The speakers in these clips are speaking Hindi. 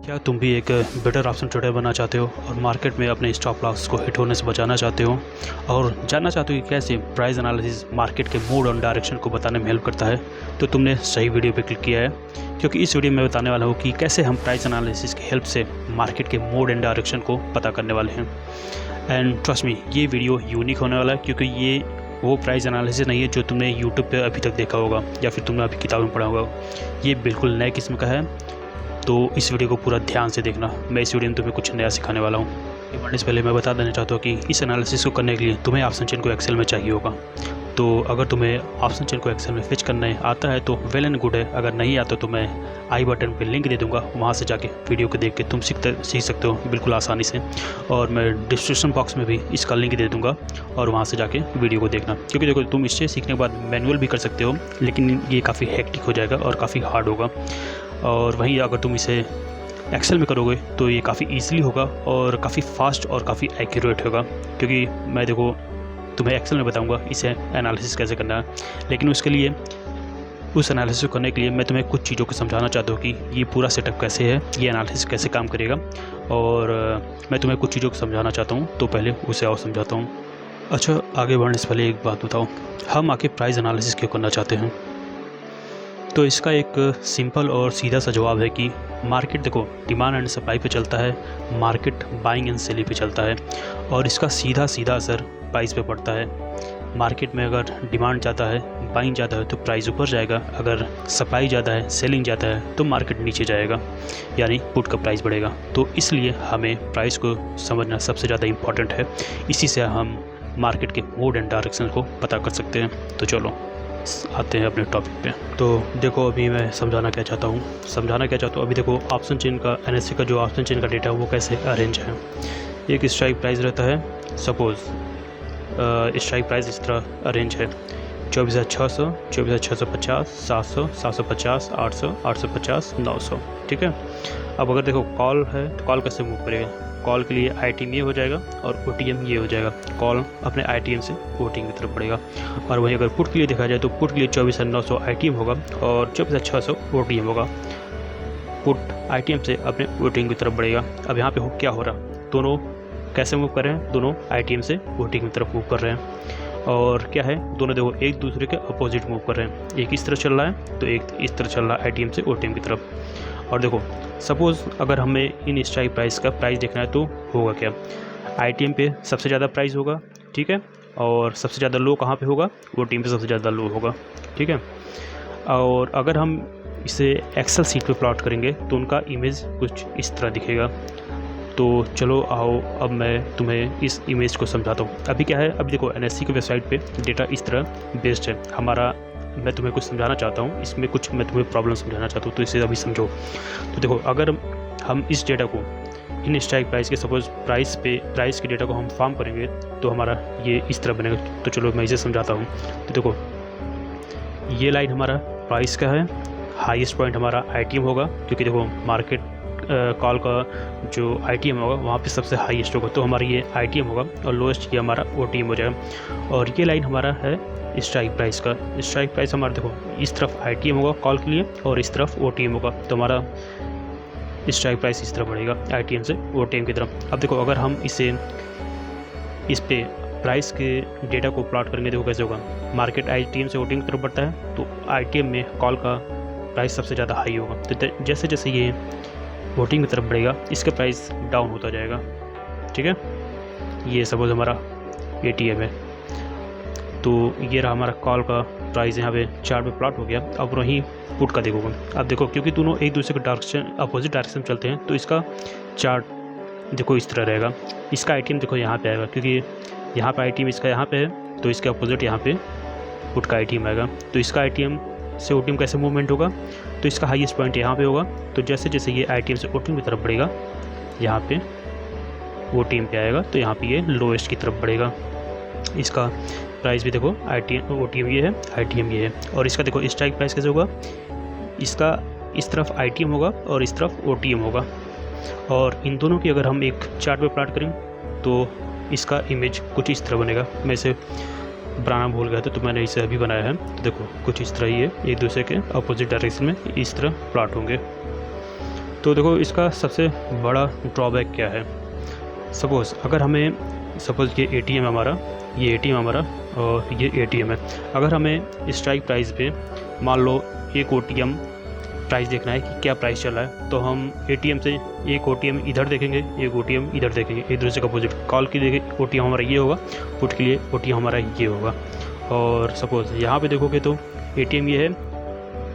क्या तुम भी एक बेटर ऑप्शन ट्रेडर बनना चाहते हो और मार्केट में अपने स्टॉप लॉस को हिट होने से बचाना चाहते हो और जानना चाहते हो कि कैसे प्राइस एनालिसिस मार्केट के मूड और डायरेक्शन को बताने में हेल्प करता है, तो तुमने सही वीडियो पे क्लिक किया है। क्योंकि इस वीडियो में बताने वाला हूँ कि कैसे हम प्राइस एनालिसिस की हेल्प से मार्केट के मूड एंड डायरेक्शन को पता करने वाले हैं। एंड ट्रस्ट मी, ये वीडियो यूनिक होने वाला है क्योंकि ये वो प्राइस एनालिसिस नहीं है जो तुमने यूट्यूब पे अभी तक देखा होगा या फिर तुमने अभी किताब में पढ़ा होगा। ये बिल्कुल नए किस्म का है, तो इस वीडियो को पूरा ध्यान से देखना। मैं इस वीडियो में तुम्हें कुछ नया सिखाने वाला हूँ। बढ़ने से पहले मैं बता देना चाहता हूँ कि इस एनालिसिस को करने के लिए तुम्हें ऑप्शन चेन को एक्सेल में चाहिए होगा। तो अगर तुम्हें ऑप्शन चेन को एक्सेल में फिच करने आता है तो वेल एंड गुड है, अगर नहीं आता तो मैं आई बटन पे लिंक दे दूंगा, वहाँ से जाके वीडियो को देख के तुम सीख सकते हो बिल्कुल आसानी से। और मैं डिस्क्रिप्शन बॉक्स में भी इसका लिंक दे दूंगा और वहाँ से जाके वीडियो को देखना। क्योंकि देखो, तुम इससे सीखने के बाद मैनुअल भी कर सकते हो, लेकिन ये काफ़ी हेक्टिक हो जाएगा और काफ़ी हार्ड होगा। और वहीं अगर तुम इसे एक्सेल में करोगे तो ये काफ़ी ईजिली होगा और काफ़ी फास्ट और काफ़ी एक्यूरेट होगा। क्योंकि मैं देखो तुम्हें एक्सेल में बताऊंगा इसे एनालिसिस कैसे करना है, लेकिन उसके लिए उस एनालिसिस को करने के लिए मैं तुम्हें कुछ चीज़ों को समझाना चाहता हूँ कि ये पूरा सेटअप कैसे है, ये एनालिसिस कैसे काम करेगा। और मैं तुम्हें कुछ चीज़ों को समझाना चाहता हूँ, तो पहले उसे और समझाता हूँ। अच्छा, आगे बढ़ने से पहले एक बात बताओ, हम आके प्राइस एनालिसिस क्यों करना चाहते हैं? तो इसका एक सिंपल और सीधा सा जवाब है कि मार्केट देखो डिमांड एंड सप्लाई पे चलता है, मार्केट बाइंग एंड सेलिंग पे चलता है और इसका सीधा सीधा असर प्राइस पे पड़ता है। मार्केट में अगर डिमांड ज़्यादा है, बाइंग ज़्यादा है तो प्राइस ऊपर जाएगा, अगर सप्लाई ज़्यादा है, सेलिंग ज़्यादा है तो मार्केट नीचे जाएगा, यानी पुट का प्राइस बढ़ेगा। तो इसलिए हमें प्राइस को समझना सबसे ज़्यादा इम्पॉर्टेंट है। इसी से हम मार्केट के मूड एंड डायरेक्शन को पता कर सकते हैं। तो चलो आते हैं अपने टॉपिक पे। तो देखो, अभी मैं समझाना क्या चाहता हूँ। अभी देखो ऑप्शन चेन का, एनएससी का जो ऑप्शन चेन का डेटा है वो कैसे अरेंज है। एक स्ट्राइक प्राइस रहता है, सपोज स्ट्राइक प्राइस इस तरह अरेंज है 24,600, 24,650, 700, 750, 800, 850, 900। ठीक है। अब अगर देखो कॉल है तो कॉल कैसे मूव करेगा? कॉल के लिए आईटीएम ये हो जाएगा और ओटीएम ये हो जाएगा। कॉल अपने आईटीएम से ओटीएम की तरफ बढ़ेगा। और वहीं अगर पुट के लिए देखा जाए तो पुट के लिए 24,900 आईटीएम होगा और 24,600 ओटीएम होगा। पुट आईटीएम से अपने ओटीएम की तरफ बढ़ेगा। अब यहाँ पे क्या हो रहा, दोनों कैसे मूव कर रहे हैं? दोनों आईटीएम से ओटीएम की तरफ मूव कर रहे हैं। और क्या है, दोनों देखो एक दूसरे के अपोजिट मूव कर रहे हैं। एक इस तरह चल रहा है तो एक इस तरह चल रहा है आईटीएम से ओटीएम की तरफ। और देखो सपोज़ अगर हमें इन स्ट्राइक प्राइस का प्राइस देखना है तो होगा क्या, आईटीएम पे सबसे ज़्यादा प्राइस होगा, ठीक है, और सबसे ज़्यादा लो कहाँ पे होगा? ओटीएम पे सबसे ज़्यादा लो होगा, ठीक है। और अगर हम इसे एक्सेल सीट पे प्लॉट करेंगे तो उनका इमेज कुछ इस तरह दिखेगा। तो चलो आओ अब मैं तुम्हें इस इमेज को समझाता हूँ। अभी क्या है, अभी देखो एनएससी की वेबसाइट पे डेटा इस तरह बेस्ड है हमारा। मैं तुम्हें कुछ समझाना चाहता हूँ, इसमें कुछ मैं तुम्हें प्रॉब्लम समझाना चाहता हूँ, तो इसे अभी समझो। तो देखो, अगर हम इस डेटा को इन स्ट्राइक प्राइस के, सपोज प्राइस के डेटा को हम फॉर्म करेंगे तो हमारा ये इस तरह बनेगा। तो चलो मैं इसे समझाता हूँ। तो देखो ये लाइन हमारा प्राइस का है, हाईएस्ट पॉइंट हमारा आईटीएम होगा, क्योंकि देखो मार्केट कॉल का जो आईटीएम होगा वहाँ पे सबसे हाईएस्ट होगा, तो हमारा ये आईटीएम होगा और लोएस्ट ये हमारा ओटीएम हो जाएगा। और ये लाइन हमारा है स्ट्राइक प्राइस का। स्ट्राइक प्राइस हमारा देखो इस तरफ आईटीएम होगा कॉल के लिए और इस तरफ ओटीएम होगा, तो हमारा स्ट्राइक प्राइस इस तरफ बढ़ेगा आईटीएम से ओटीएम की तरफ। अब देखो अगर हम इस पे प्राइस के डेटा को प्लॉट करेंगे, देखो कैसे होगा। मार्केट आईटीएम से ओटीएम की तरफ बढ़ता है तो आईटीएम में कॉल का प्राइस सबसे ज़्यादा हाई होगा। तो जैसे जैसे ये ओटीएम की तरफ बढ़ेगा इसका प्राइस डाउन होता जाएगा, ठीक है। ये सपोज हमारा एटीएम है, तो ये रहा हमारा कॉल का प्राइस, यहाँ पे चार्ट पे प्लॉट हो गया। अब वहीं पुट का देखोगे। अब देखो क्योंकि दोनों एक दूसरे के डायरेक्शन अपोजिट डायरेक्शन चलते हैं तो इसका चार्ट देखो इस तरह रहेगा। इसका आईटीएम देखो यहाँ पे आएगा, क्योंकि यहाँ पे आईटीएम इसका यहाँ पे है तो इसके अपोजिट यहाँ पे पुट का आईटीएम आएगा। तो इसका आईटीएम से ओटीएम कैसे मूवमेंट होगा, तो इसका हाईएस्ट पॉइंट यहाँ पे होगा। तो जैसे जैसे ये आईटीएम से ओटीएम की तरफ बढ़ेगा, यहाँ पे ओटीएम पे आएगा तो यहाँ पे ये लोएस्ट की तरफ बढ़ेगा। इसका प्राइस भी देखो आईटीएम ओटीएम ये है, आईटीएम ये है। और इसका देखो स्ट्राइक प्राइस कैसे होगा, इसका इस तरफ आईटीएम होगा और इस तरफ ओटीएम होगा। और इन दोनों की अगर हम एक चार्ट पे प्लॉट करें तो इसका इमेज कुछ इस तरह बनेगा। मैं इसे बनाना भूल गया था तो मैंने इसे अभी बनाया है। तो देखो कुछ इस तरह ही है, एक दूसरे के अपोजिट डायरेक्शन में इस तरह प्लॉट होंगे। तो देखो इसका सबसे बड़ा ड्रॉबैक क्या है। सपोज़ अगर हमें ये एटीएम हमारा, ये एटीएम हमारा और ये एटीएम है। अगर हमें स्ट्राइक प्राइस पे मान लो एक ओटीएम प्राइस देखना है कि क्या प्राइस चल रहा है, तो हम एटीएम से एक ओटीएम इधर देखेंगे, एक ओटीएम इधर देखेंगे, एक दूसरे का अपोजिट। कॉल के लिए ओटीएम हमारा ये होगा, पुट के लिए ओटीएम हमारा ये होगा। और सपोज़ यहाँ पे देखोगे तो एटीएम ये है,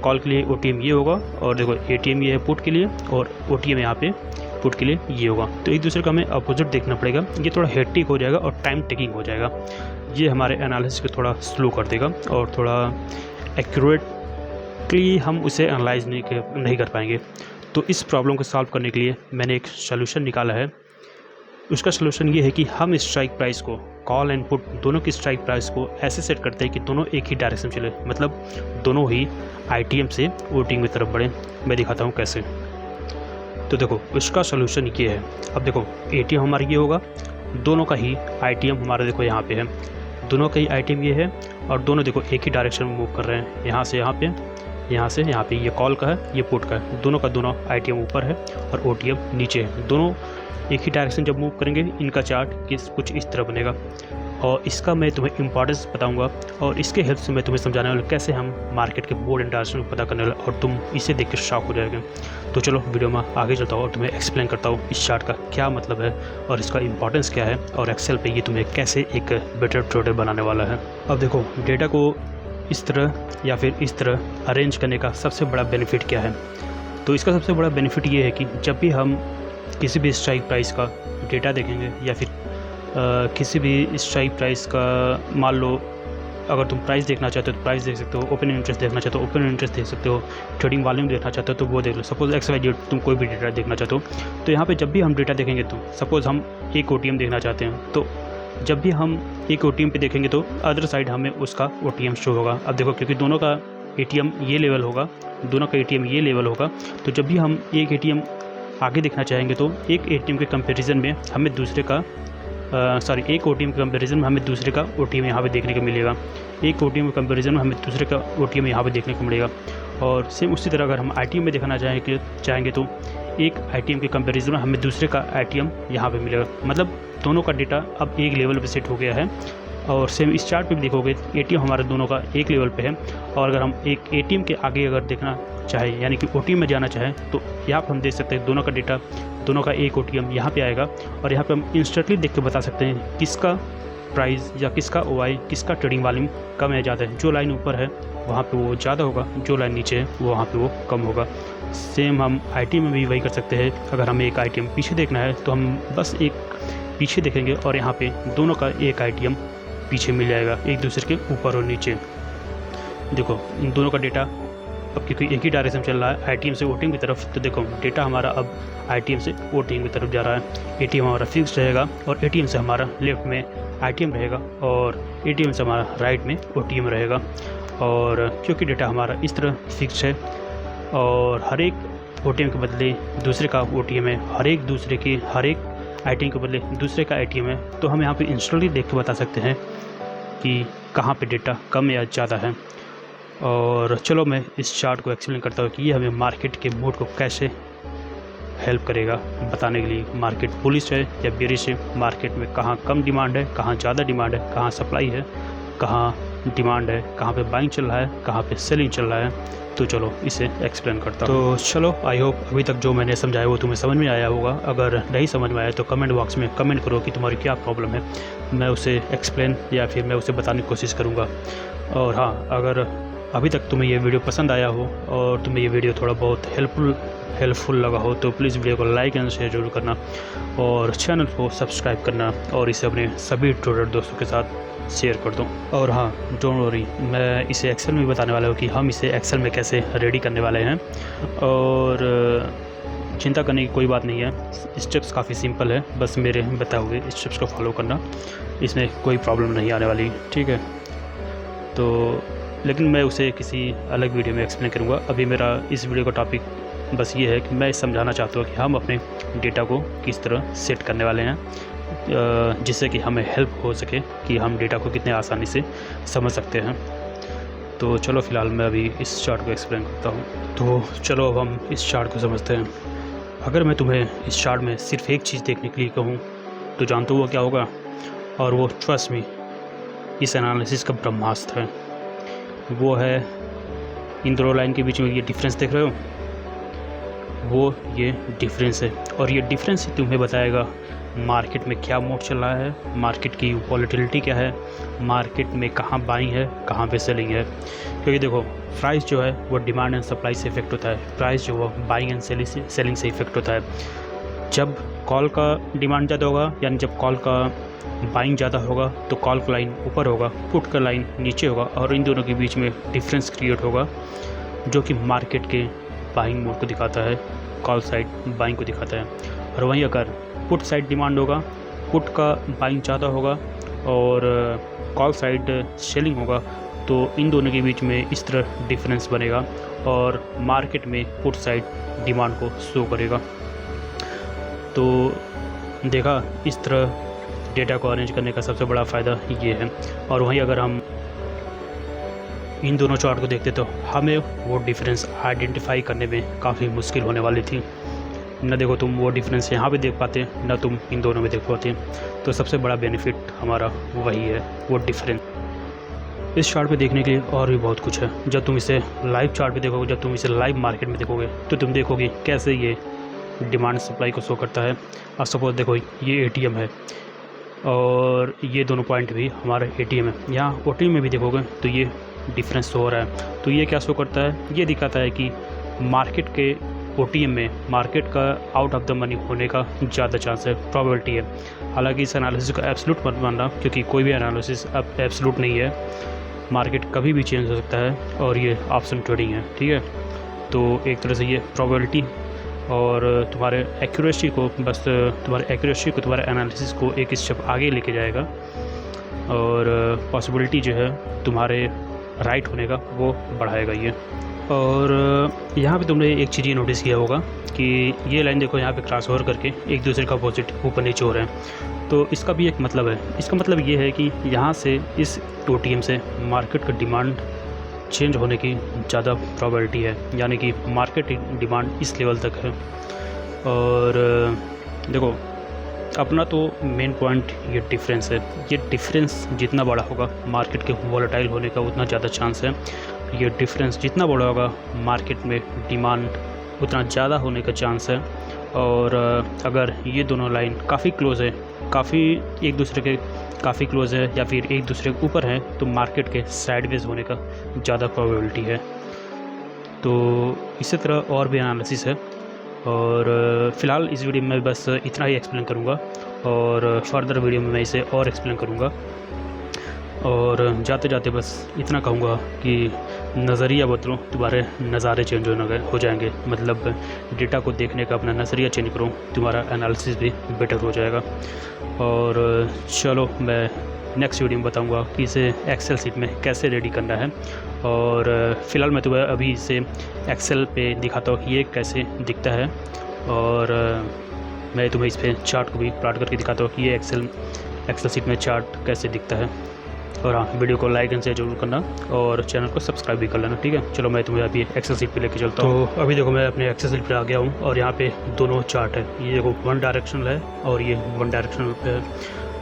कॉल के लिए ओटीएम ये होगा, और देखो एटीएम ये है पुट के लिए, और ओटीएम यहाँ पे पुट के लिए ये होगा। तो एक दूसरे का हमें अपोजिट देखना पड़ेगा। ये थोड़ा हेक्टिक हो जाएगा और टाइम टेकिंग हो जाएगा। ये हमारे एनालिसिस को थोड़ा स्लो कर देगा और थोड़ा एक्यूरेटली हम उसे एनालाइज नहीं कर पाएंगे। तो इस प्रॉब्लम को सॉल्व करने के लिए मैंने एक सलूशन निकाला है। उसका सलूशन ये है कि हम स्ट्राइक प्राइस को, कॉल एंड पुट दोनों की स्ट्राइक प्राइस को ऐसे सेट करते हैं कि दोनों एक ही डायरेक्शन चले, मतलब दोनों ही आईटीएम से ओटीएम की तरफ बढ़े। मैं दिखाता हूँ कैसे। तो देखो उसका सलूशन ये है। अब देखो एटीएम हमारा ये होगा, दोनों का ही आईटीएम हमारा देखो यहाँ पे है, दोनों का ही आईटीएम ये है, और दोनों देखो एक ही डायरेक्शन में मूव कर रहे हैं, यहाँ से यहाँ पे, यहाँ से यहाँ पे। ये कॉल का है, ये पुट का है। दोनों का दोनों आईटीएम ऊपर है और ओटीएम नीचे है। दोनों एक ही डायरेक्शन जब मूव करेंगे, इनका चार्ट कुछ इस तरह बनेगा। और इसका मैं तुम्हें इंपॉर्टेंस बताऊंगा, और इसके हेल्प से मैं तुम्हें समझाने वाला कैसे हम मार्केट के मोड एंड डायरेक्शन को पता करने वाला, और तुम इसे देख कर शॉक हो जाएगा। तो चलो वीडियो में आगे चलता हूँ और तुम्हें एक्सप्लेन करता हूँ इस चार्ट का क्या मतलब है और इसका इंपॉर्टेंस क्या है, और एक्सेल पे ये तुम्हें कैसे एक बेटर ट्रेडर बनाने वाला है। अब देखो डेटा को इस तरह या फिर इस तरह अरेंज करने का सबसे बड़ा बेनिफिट क्या है। तो इसका सबसे बड़ा बेनिफिट ये है कि जब भी हम किसी भी स्ट्राइक प्राइस का डेटा देखेंगे, या फिर किसी भी स्ट्राइक प्राइस का, मान लो अगर तुम प्राइस देखना चाहते हो तो प्राइस देख सकते हो, ओपन इंटरेस्ट देखना चाहते हो ओपन इंटरेस्ट देख सकते हो, ट्रेडिंग वॉल्यूम देखना चाहते हो तो वो देख लो। सपोज XYZ तुम कोई भी डेटा देखना चाहते हो, तो यहाँ पे जब भी हम डेटा देखेंगे, तो सपोज़ हम एक ओटीएम देखना चाहते हैं, तो जब भी हम एक ओटीएम पे देखेंगे तो अदर साइड हमें उसका ओटीएम शो होगा। अब देखो क्योंकि दोनों का एटीएम ये लेवल होगा, दोनों का एटीएम ये लेवल होगा, तो जब भी हम एक एटीएम आगे देखना चाहेंगे तो एक एटीएम के कंपैरिजन में हमें दूसरे का एक ओटीएम के कंपैरिजन में हमें दूसरे का ओटीएम यहाँ पे देखने को मिलेगा। एक ओटीएम के कंपैरिजन में हमें दूसरे का ओटीएम यहाँ पे देखने को मिलेगा। और सेम उसी तरह अगर हम आईटीएम में देखना चाहेंगे तो एक आईटीएम के कंपैरिजन में हमें दूसरे का आईटीएम यहाँ पे मिलेगा। मतलब दोनों का डेटा अब एक लेवल पे सेट हो गया है। और सेम इस चार्ट पे भी देखोगे एटीएम हमारे दोनों का एक लेवल पे है, और अगर हम एक एटीएम के आगे अगर देखना चाहे, यानी कि ओटीएम में जाना चाहें, तो यहाँ पर हम देख सकते हैं दोनों का डेटा, दोनों का एक ओटीएम यहाँ पे आएगा, और यहाँ पे हम इंस्टेंटली देख के बता सकते हैं किसका प्राइस या किसका ओआई, किसका ट्रेडिंग वॉल्यूम कम है ज़्यादा है। जो लाइन ऊपर है वहाँ पे वो ज़्यादा होगा, जो लाइन नीचे है वो वहाँ पे वो कम होगा। सेम हम आईटीएम में भी वही कर सकते हैं। अगर हमें एक आईटीएम पीछे देखना है तो हम बस एक पीछे देखेंगे, और यहाँ पे दोनों का एक आईटीएम पीछे मिल जाएगा, एक दूसरे के ऊपर और नीचे। देखो इन दोनों का डेटा अब क्योंकि एक ही डायरेक्शन चल रहा है आईटीएम से ओटीएम की तरफ, तो देखो डेटा हमारा अब आईटीएम से ओटीएम की तरफ जा रहा है। एटीएम हमारा फिक्स रहेगा, और एटीएम से हमारा लेफ्ट में आईटीएम रहेगा, और एटीएम से हमारा राइट में ओटीएम रहेगा। और क्योंकि डेटा हमारा इस तरह फिक्स है, और हर एक ओटीएम के बदले दूसरे का ओटीएम है, हर एक आईटीएम के बदले दूसरे का आईटीएम है, तो हम यहाँ पे इंस्टेंटली देख के बता सकते हैं कि कहाँ पे डेटा कम या ज़्यादा है। और चलो मैं इस चार्ट को एक्सप्लेन करता हूँ कि ये हमें मार्केट के मूड को कैसे हेल्प करेगा बताने के लिए। मार्केट बुलिश है या बेरिश है, मार्केट में कहाँ कम डिमांड है, कहाँ ज़्यादा डिमांड है, कहाँ सप्लाई है, कहाँ डिमांड है, कहाँ पे बाइंग चल रहा है, कहाँ पे सेलिंग चल रहा है। तो चलो इसे एक्सप्लेन करता हूँ। तो चलो आई होप अभी तक जो मैंने समझाया वो तुम्हें समझ में आया होगा। अगर नहीं समझ में आया तो कमेंट बॉक्स में कमेंट करो कि तुम्हारी क्या प्रॉब्लम है, मैं उसे एक्सप्लेन या फिर मैं उसे बताने की कोशिश करूँगा। और हाँ, अगर अभी तक तुम्हें ये वीडियो पसंद आया हो और तुम्हें ये वीडियो थोड़ा बहुत हेल्पफुल लगा हो तो प्लीज़ वीडियो को लाइक एंड शेयर जरूर करना, और चैनल को सब्सक्राइब करना, और इसे अपने सभी ट्रेडर दोस्तों के साथ शेयर कर दूँ। और हाँ, डोंट वरी, मैं इसे एक्सेल में बताने वाला हूँ कि हम इसे एक्सेल में कैसे रेडी करने वाले हैं। और चिंता करने की कोई बात नहीं है, स्टेप्स काफ़ी सिंपल है, बस मेरे बताए हुए स्टेप्स को फॉलो करना, इसमें कोई प्रॉब्लम नहीं आने वाली, ठीक है। तो लेकिन मैं उसे किसी अलग वीडियो में एक्सप्लेन करूँगा। अभी मेरा इस वीडियो का टॉपिक बस ये है कि मैं समझाना चाहता हूँ कि हम अपने डेटा को किस तरह सेट करने वाले हैं, जिससे कि हमें हेल्प हो सके कि हम डेटा को कितने आसानी से समझ सकते हैं। तो चलो फ़िलहाल मैं अभी इस चार्ट को एक्सप्लेन करता हूँ। तो चलो अब हम इस चार्ट को समझते हैं। अगर मैं तुम्हें इस चार्ट में सिर्फ एक चीज़ देखने के लिए कहूँ तो जानते हो क्या होगा, और वो ट्रस्ट मी इस एनालिसिस का ब्रह्मास्त्र है। वो है इन दोनों लाइन के बीच में ये डिफरेंस देख रहे हो, वो ये डिफरेंस है, और ये डिफरेंस ही तुम्हें बताएगा मार्केट में क्या मोड चल रहा है, मार्केट की वॉलेटिलिटी क्या है, मार्केट में कहाँ बाइंग है, कहाँ पे सेलिंग है। क्योंकि देखो प्राइस जो है वो डिमांड एंड सप्लाई से इफेक्ट होता है, प्राइस जो वो बाइंग एंड सेलिंग से इफेक्ट होता है। जब कॉल का डिमांड ज़्यादा होगा, यानी जब कॉल का बाइंग ज़्यादा होगा तो कॉल का लाइन ऊपर होगा, पुट का लाइन नीचे होगा, और इन दोनों के बीच में डिफरेंस क्रिएट होगा जो कि मार्केट के बाइंग मोड को दिखाता है, कॉल साइड बाइंग को दिखाता है। और वहीं अगर पुट साइड डिमांड होगा, पुट का बाइंग ज़्यादा होगा और कॉल साइड सेलिंग होगा, तो इन दोनों के बीच में इस तरह डिफरेंस बनेगा और मार्केट में पुट साइड डिमांड को शो करेगा। तो देखा, इस तरह डेटा को अरेंज करने का सबसे बड़ा फ़ायदा ये है। और वहीं अगर हम इन दोनों चार्ट को देखते तो हमें वो डिफरेंस आइडेंटिफाई करने में काफ़ी मुश्किल होने वाली थी। न देखो तुम वो डिफरेंस यहाँ पे देख पाते, न तुम इन दोनों में देख पाते। तो सबसे बड़ा बेनिफिट हमारा वही है, वो डिफरेंस। इस चार्ट पे देखने के लिए और भी बहुत कुछ है। जब तुम इसे लाइव चार्ट पे देखोगे, जब तुम इसे लाइव मार्केट में देखोगे तो तुम देखोगे कैसे ये डिमांड सप्लाई को शो करता है। अब सपोज देखो ये ATM है और ये दोनों पॉइंट भी हमारा ATM है। यहाँ OTM में भी देखोगे तो ये डिफरेंस शो हो रहा है। तो ये क्या शो करता है, ये दिखाता है कि मार्केट के OTM में मार्केट का आउट ऑफ द मनी होने का ज़्यादा चांस है, प्रोबेबिलिटी है। हालांकि इस एनालिसिस को एब्सोल्यूट मत मानना, क्योंकि कोई भी एनालिसिस अब एब्सोल्यूट नहीं है, मार्केट कभी भी चेंज हो सकता है और ये ऑप्शन ट्रेडिंग है, ठीक है। तो एक तरह से ये प्रोबेबिलिटी और तुम्हारे एक्यूरेसी को, बस तुम्हारे एक्यूरेसी को, तुम्हारे एनालिसिस को एक स्टेप आगे लेके जाएगा और पॉसिबिलिटी जो है तुम्हारे राइट होने का वो बढ़ाएगा ये। और यहाँ पे तुमने एक चीज़ ये नोटिस किया होगा कि ये लाइन देखो, यहाँ पे क्रॉस ओवर करके एक दूसरे का अपोजिट ऊपर नीचे हो रहे हैं। तो इसका भी एक मतलब है। इसका मतलब ये है कि यहाँ से इस OTM से मार्केट का डिमांड चेंज होने की ज़्यादा प्रोबेबिलिटी है, यानी कि मार्केट डिमांड इस लेवल तक है। और देखो अपना तो मेन पॉइंट ये डिफरेंस है। ये डिफरेंस जितना बड़ा होगा मार्केट के वॉलेटाइल होने का उतना ज़्यादा चांस है। ये डिफरेंस जितना बड़ा होगा मार्केट में डिमांड उतना ज़्यादा होने का चांस है। और अगर ये दोनों लाइन काफ़ी क्लोज है, काफ़ी एक दूसरे के काफ़ी क्लोज है या फिर एक दूसरे के ऊपर है, तो मार्केट के साइडवेज होने का ज़्यादा प्रोबेबिलिटी है। तो इसी तरह और भी एनालिसिस है। और फ़िलहाल इस वीडियो में बस इतना ही एक्सप्लेन करूँगा और फर्दर वीडियो में मैं इसे और एक्सप्लेन करूँगा। और जाते जाते बस इतना कहूँगा कि नज़रिया बदलो, तुम्हारे नज़ारे चेंज हो जाएंगे। मतलब डेटा को देखने का अपना नज़रिया चेंज करो, तुम्हारा एनालिसिस भी बेटर हो जाएगा। और चलो मैं नेक्स्ट वीडियो में बताऊंगा कि इसे एक्सेल शीट में कैसे रेडी करना है। और फ़िलहाल मैं तुम्हें अभी इसे एक्सेल पे दिखाता हूँ ये कैसे दिखता है, और मैं तुम्हें इस पर चार्ट को भी प्लॉट करके दिखाता हूँ कि ये एक्सेल शीट में चार्ट कैसे दिखता है। और हाँ, वीडियो को लाइक एंड शेयर जरूर करना और चैनल को सब्सक्राइब भी कर लेना, ठीक है। चलो मैं तुम्हें अभी एक्सेल शीट पे लेके चलता हूँ। तो अभी देखो मैं अपने एक्सेल शीट पे आ गया हूँ और यहाँ पे दोनों चार्ट है। ये देखो वन डायरेक्शनल है और ये वन डायरेक्शनल पे है।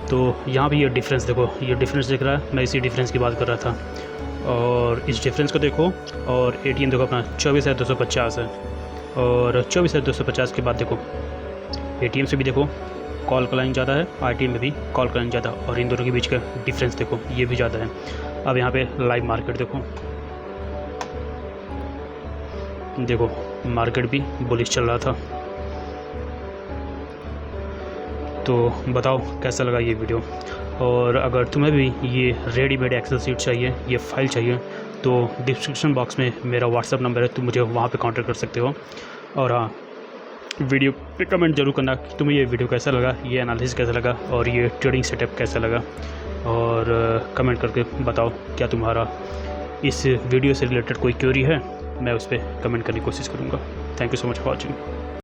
तो यहाँ भी ये डिफरेंस देखो, ये डिफरेंस दिख रहा है, मैं इसी डिफरेंस की बात कर रहा था। और इस डिफरेंस को देखो, और ATM देखो अपना 24,250 है, और 24,250 के बाद देखो ATM से भी देखो कॉल का लाइन ज़्यादा है, RTM में भी कॉल का लाइन ज़्यादा, और इन दोनों के बीच का डिफरेंस देखो ये भी ज़्यादा है। अब यहाँ पे लाइव मार्केट देखो मार्केट भी बुलिश चल रहा था। तो बताओ कैसा लगा ये वीडियो। और अगर तुम्हें भी ये रेडीमेड एक्सेल शीट चाहिए, ये फाइल चाहिए, तो डिस्क्रिप्शन बॉक्स में मेरा व्हाट्सअप नंबर है, तुम मुझे वहाँ पे कांटेक्ट कर सकते हो। और हाँ, वीडियो पे कमेंट जरूर करना कि तुम्हें ये वीडियो कैसा लगा, ये एनालिसिस कैसा लगा और ये ट्रेडिंग सेटअप कैसा लगा। और कमेंट करके बताओ क्या तुम्हारा इस वीडियो से रिलेटेड कोई क्वेरी है, मैं उस पर कमेंट करने की कोशिश करूँगा। Thank you so much for watching.